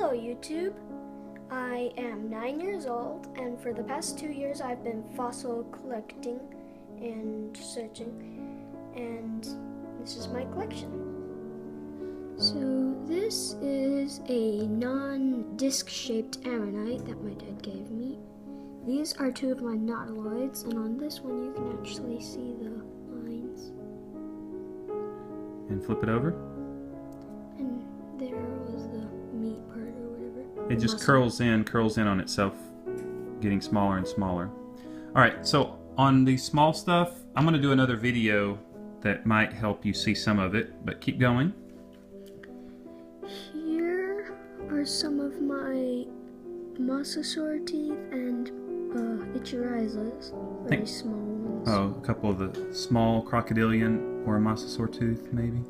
Hello YouTube, I am 9 years old and for the past 2 years I've been fossil collecting and searching, and this is my collection. So this is a non-disc shaped Erinite that my dad gave me. These are two of my nautiloids, and on this one you can actually see the lines. And flip it over. And there was the meat part or whatever. It just curls in on itself, getting smaller and smaller. Alright, so on the small stuff, I'm going to do another video that might help you see some of it, but keep going. Here are some of my Mosasaur teeth and Eotrigonodons, very small ones. Oh, a couple of the small crocodilian or a Mosasaur tooth, maybe?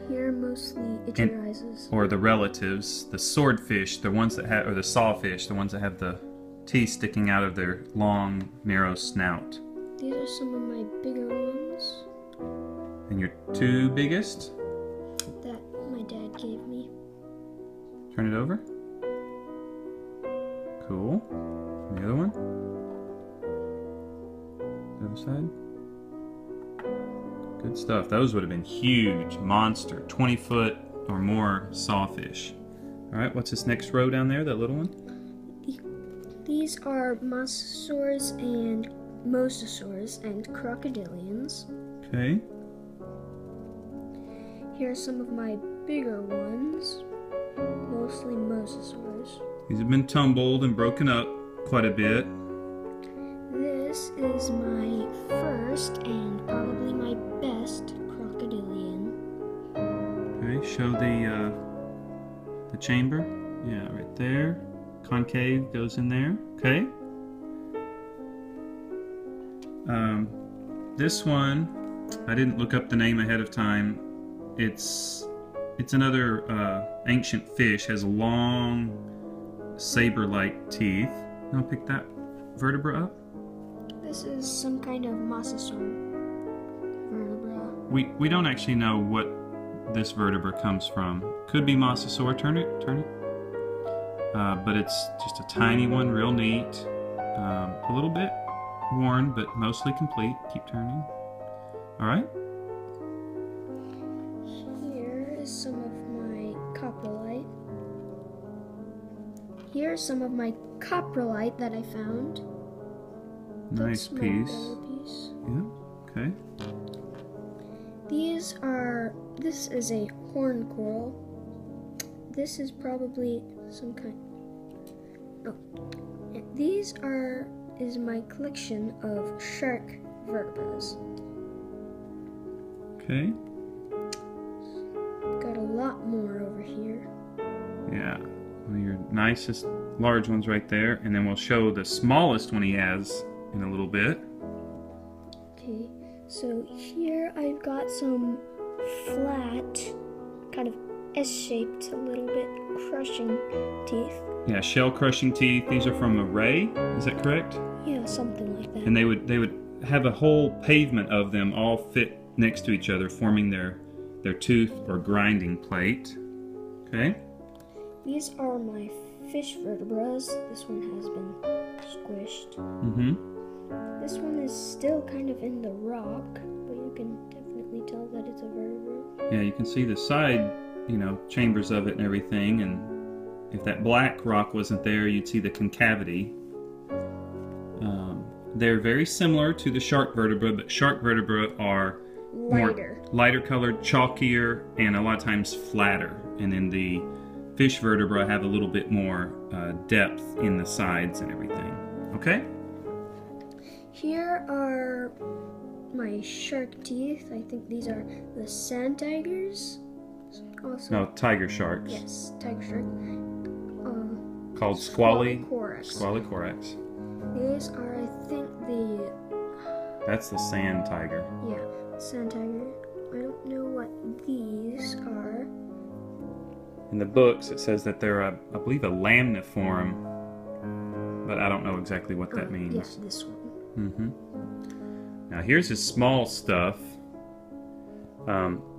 Here mostly Eotrigonodons. Or the relatives, the swordfish, the ones that have, or the sawfish, the ones that have the teeth sticking out of their long, narrow snout. These are some of my bigger ones. And your two biggest? That my dad gave me. Turn it over. Cool. And the other one? The other side? Good stuff. Those would have been huge, monster, 20-foot or more sawfish. Alright, what's this next row down there, that little one? These are Mosasaurs and Crocodilians. Okay. Here are some of my bigger ones, mostly Mosasaurs. These have been tumbled and broken up quite a bit. This is my first and probably my best crocodilian. Okay, show the chamber. Yeah, right there. Concave goes in there. Okay. This one, I didn't look up the name ahead of time. It's another ancient fish. Has long saber-like teeth. I'll pick that vertebra up. This is some kind of Mosasaur vertebra. We don't actually know what this vertebra comes from. Could be Mosasaur. Turn it. But it's just a tiny one, real neat. A little bit worn, but mostly complete. Keep turning. All right. Here is some of my Coprolite. Here are some of my Coprolite that I found. Nice piece. Yeah. Okay. This is a horn coral. This is probably some kind. Oh, these is my collection of shark vertebrae. Okay. Got a lot more over here. Yeah. Well, your nicest large ones right there, and then we'll show the smallest one he has in a little bit. Okay, so here I've got some flat, kind of S-shaped, a little bit crushing teeth. Yeah, shell crushing teeth. These are from a ray, is that correct? Yeah, something like that. And they would have a whole pavement of them all fit next to each other, forming their tooth or grinding plate. Okay. These are my fish vertebrae. This one has been squished. Mm-hmm. This one is still kind of in the rock, but you can definitely tell that it's a vertebra. Yeah, you can see the side, chambers of it and everything, and if that black rock wasn't there, you'd see the concavity. They're very similar to the shark vertebra, but shark vertebra are lighter colored, chalkier, and a lot of times flatter. And then the fish vertebra have a little bit more depth in the sides and everything. Okay? Here are my shark teeth. I think these are the sand tigers. Also, No, tiger sharks. yes, tiger shark. Called squally Squalicorax. These are, I think, That's the sand tiger. yeah, sand tiger. I don't know what these are. In the books, it says that they're, I believe, a lamniform, but I don't know exactly what that means. Yes, this one. Mm-hmm. Now here's his small stuff.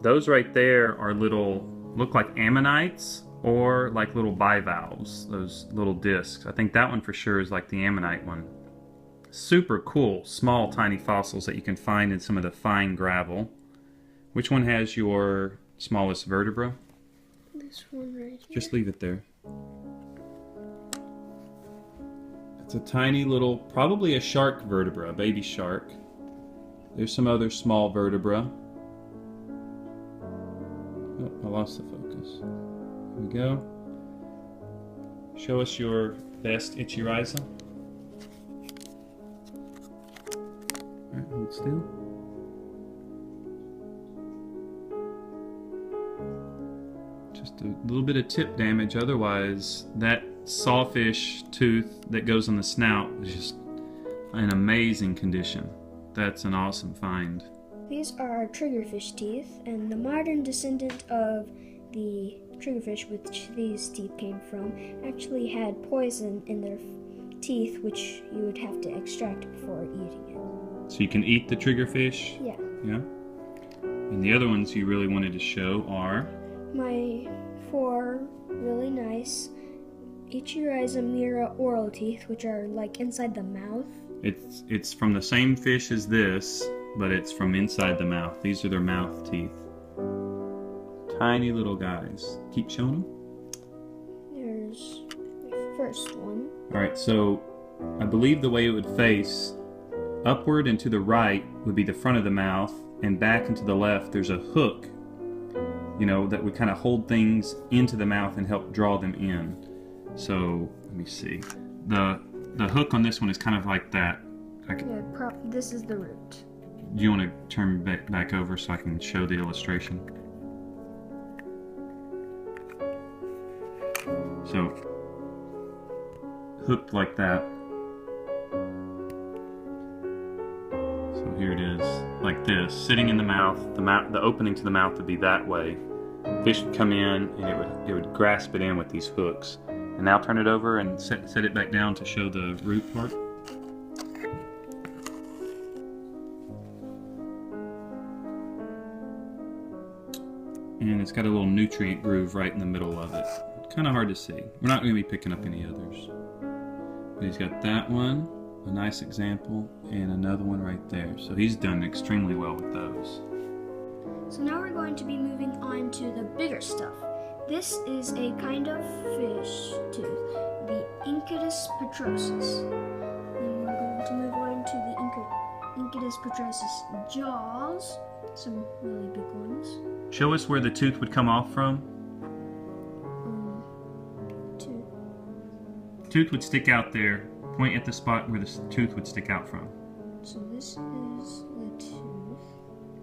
Those right there are little, look like ammonites, or like little bivalves, those little discs. I think that one for sure is like the Ammonite one. Super cool, small, tiny fossils that you can find in some of the fine gravel. Which one has your smallest vertebra? This one right here. Just leave it there. It's a tiny little, probably a shark vertebra, a baby shark. There's some other small vertebra. Oh, I lost the focus. Here we go. Show us your best Ichirhiza. Alright, hold still. Just a little bit of tip damage, otherwise that sawfish tooth that goes on the snout is just in amazing condition. That's an awesome find. These are triggerfish teeth, and the modern descendant of the triggerfish which these teeth came from actually had poison in their teeth, which you would have to extract before eating it. So you can eat the triggerfish? Yeah. Yeah. And the other ones you really wanted to show are? My 4 really nice Ichirhiza mira oral teeth, which are like inside the mouth. It's from the same fish as this, but it's from inside the mouth. These are their mouth teeth. Tiny little guys. Keep showing them. There's my first one. Alright, so I believe the way it would face, upward and to the right would be the front of the mouth, and back and to the left there's a hook, you know, that would kind of hold things into the mouth and help draw them in. So, let me see. The hook on this one is kind of like that. This is the root. Do you want to turn back over so I can show the illustration? So, hooked like that. So here it is, like this, sitting in the mouth. The opening to the mouth would be that way. Fish would come in and it would grasp it in with these hooks. And now turn it over and set it back down to show the root part. And it's got a little nutrient groove right in the middle of it. Kind of hard to see. We're not going to be picking up any others. But he's got that one, a nice example, and another one right there. So he's done extremely well with those. So now we're going to be moving on to the bigger stuff. This is a kind of fish tooth, the Incudus petrosus. Then we're going to move on to the Incudus petrosus jaws, some really big ones. Show us where the tooth would come off from. Tooth would stick out there. Point at the spot where the tooth would stick out from. So this is the tooth.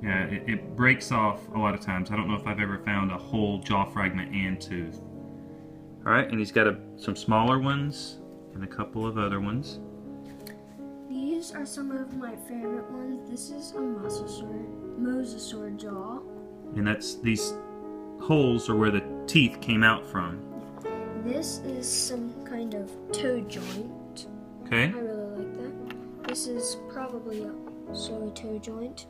Yeah, it breaks off a lot of times. I don't know if I've ever found a whole jaw fragment and tooth. Alright, and he's got some smaller ones and a couple of other ones. These are some of my favorite ones. This is a Mosasaur jaw. And these holes are where the teeth came out from. This is some kind of toe joint. Okay. I really like that. This is probably also a toe joint.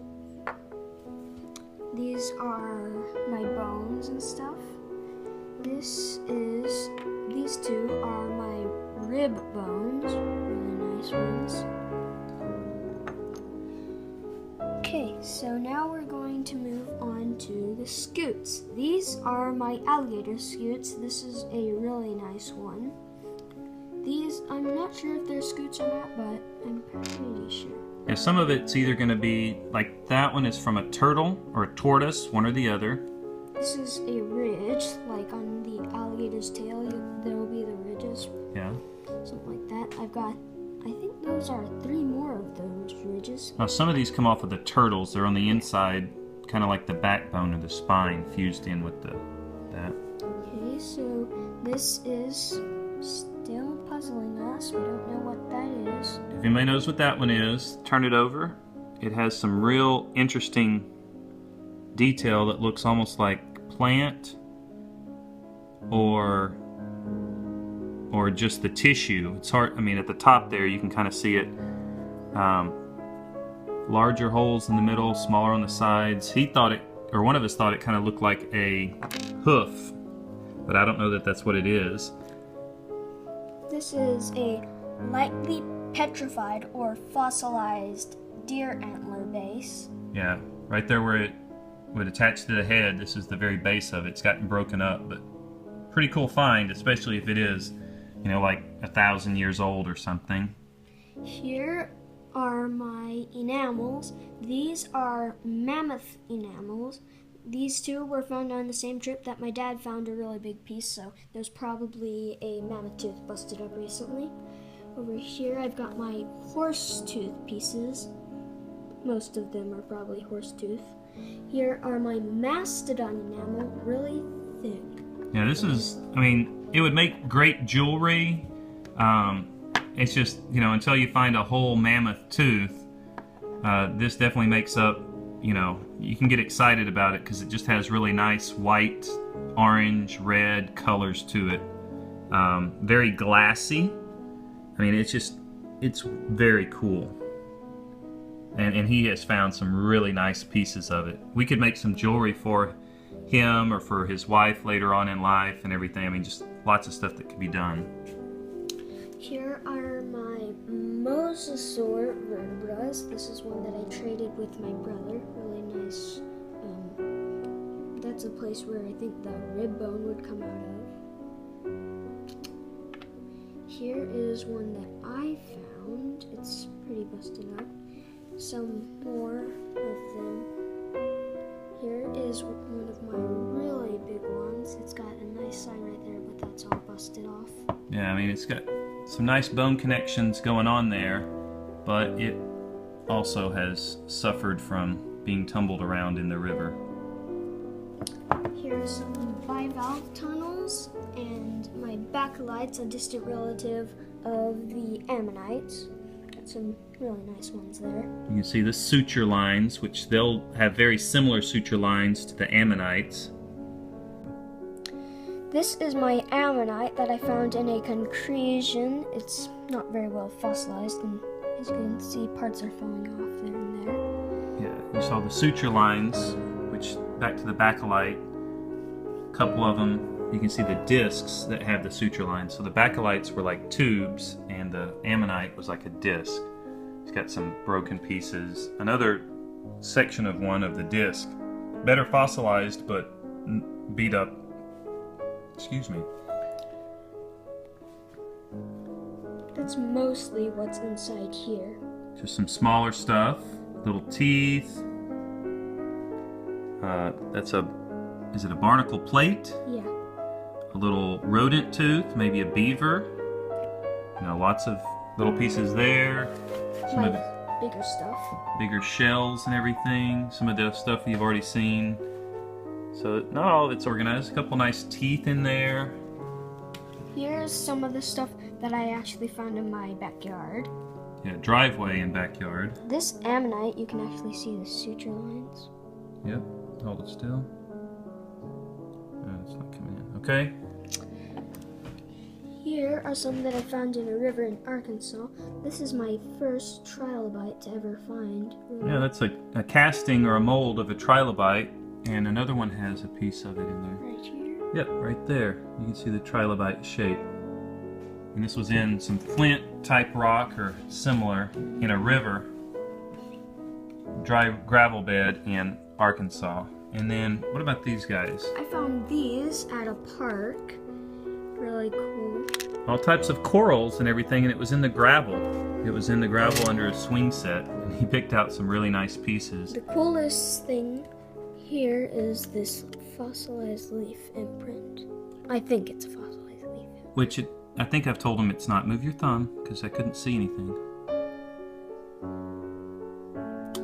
These are my bones and stuff. These two are my rib bones, really nice ones. Okay, so now we're going to move on to the scutes. These are my alligator scutes. This is a really nice one. These, I'm not sure if they're scutes or not, but I'm pretty sure. Yeah, some of it's either going to be, like that one is from a turtle or a tortoise, one or the other. This is a ridge, like on the alligator's tail, there will be the ridges. Yeah. Something like that. I think those are 3 more of those ridges. Now some of these come off of the turtles. They're on the inside, kind of like the backbone or the spine fused in with that. Okay, so this is still puzzling us. We don't know what that is. If anybody knows what that one is, turn it over. It has some real interesting detail that looks almost like plant or just the tissue. It's hard, I mean, at the top there you can kind of see it. Larger holes in the middle, smaller on the sides. He thought it, or one of us thought it kind of looked like a hoof but I don't know that that's what it is. This is a lightly petrified or fossilized deer antler base. Yeah, right there where it would attach to the head, this is the very base of it. It's gotten broken up, but pretty cool find, especially if it is, you know, like 1,000 years old or something. Here are my enamels. These are mammoth enamels. These two were found on the same trip that my dad found a really big piece, so there's probably a mammoth tooth busted up recently. Over here I've got my horse tooth pieces. Most of them are probably horse tooth. Here are my Mastodon enamel, really thick. Yeah, this is, I mean, it would make great jewelry. It's just, you know, until you find a whole mammoth tooth, this definitely makes up, you know, you can get excited about it because it just has really nice white, orange, red colors to it. Very glassy. I mean, it's very cool. And he has found some really nice pieces of it. We could make some jewelry for him or for his wife later on in life and everything. I mean, just lots of stuff that could be done. Here are my Mosasaur vertebras. This is one that I traded with my brother. Really nice. That's a place where I think the rib bone would come out of. Here is one that I found. It's pretty busted up. Some more of them. Here is one of my really big ones. It's got a nice sign right there, but that's all busted off. Yeah, I mean, it's got some nice bone connections going on there, but it also has suffered from being tumbled around in the river. Here are some bivalve tunnels, and my Bacillite's a distant relative of the Ammonites. Got some really nice ones there. You can see the suture lines, which they'll have very similar suture lines to the Ammonites. This is my Ammonite that I found in a concretion. It's not very well fossilized, and as you can see, parts are falling off there and there. Yeah, you saw the suture lines, which, back to the Bacillite, a couple of them, you can see the discs that have the suture lines. So the Bacillites were like tubes, and the Ammonite was like a disc. It's got some broken pieces. Another section of one of the disc, better fossilized, but beat up. Excuse me. That's mostly what's inside here. Just some smaller stuff, little teeth. Is it a barnacle plate? Yeah. A little rodent tooth, maybe a beaver. You know, lots of little pieces there. Some of the bigger stuff. Bigger shells and everything. Some of the stuff you've already seen. So not all of it's organized. A couple nice teeth in there. Here's some of the stuff that I actually found in my backyard. Yeah, driveway and backyard. This Ammonite, you can actually see the suture lines. Yep, hold it still. It's not coming in. Okay. Here are some that I found in a river in Arkansas. This is my first trilobite to ever find. Yeah, that's a casting or a mold of a trilobite. And another one has a piece of it in there. Right here? Yep, right there. You can see the trilobite shape. And this was in some flint type rock or similar in a river, dry gravel bed in Arkansas. And then, what about these guys? I found these at a park. Really cool. All types of corals and everything, and it was in the gravel. It was in the gravel under a swing set, and he picked out some really nice pieces. The coolest thing here is this fossilized leaf imprint. I think it's a fossilized leaf. Which I think I've told him it's not. Move your thumb, because I couldn't see anything.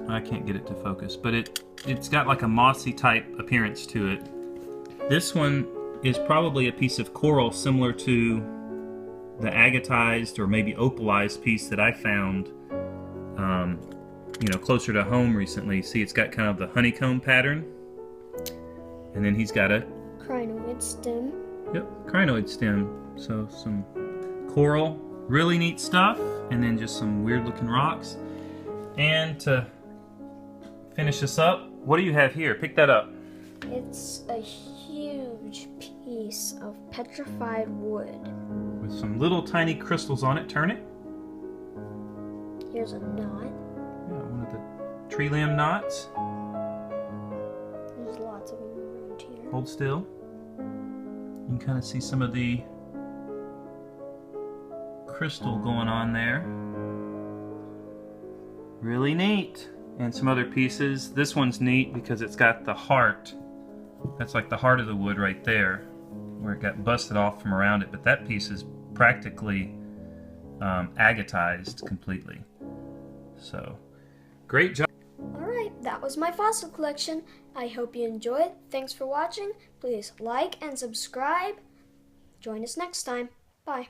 I can't get it to focus, but it's got like a mossy type appearance to it. This one is probably a piece of coral similar to the agatized or maybe opalized piece that I found you know, closer to home recently. See, it's got kind of the honeycomb pattern. And then he's got a crinoid stem. Yep, crinoid stem. So some coral, really neat stuff, and then just some weird looking rocks. And to finish this up, what do you have here? Pick that up. It's a huge huge piece of petrified wood. With some little tiny crystals on it. Turn it. Here's a knot. Yeah, one of the tree limb knots. There's lots of them around here. Hold still. You can kind of see some of the crystal going on there. Really neat. And some other pieces. This one's neat because it's got the heart. That's like the heart of the wood right there, where it got busted off from around it. But that piece is practically agatized completely. So, great job. Alright, that was my fossil collection. I hope you enjoyed. Thanks for watching. Please like and subscribe. Join us next time. Bye.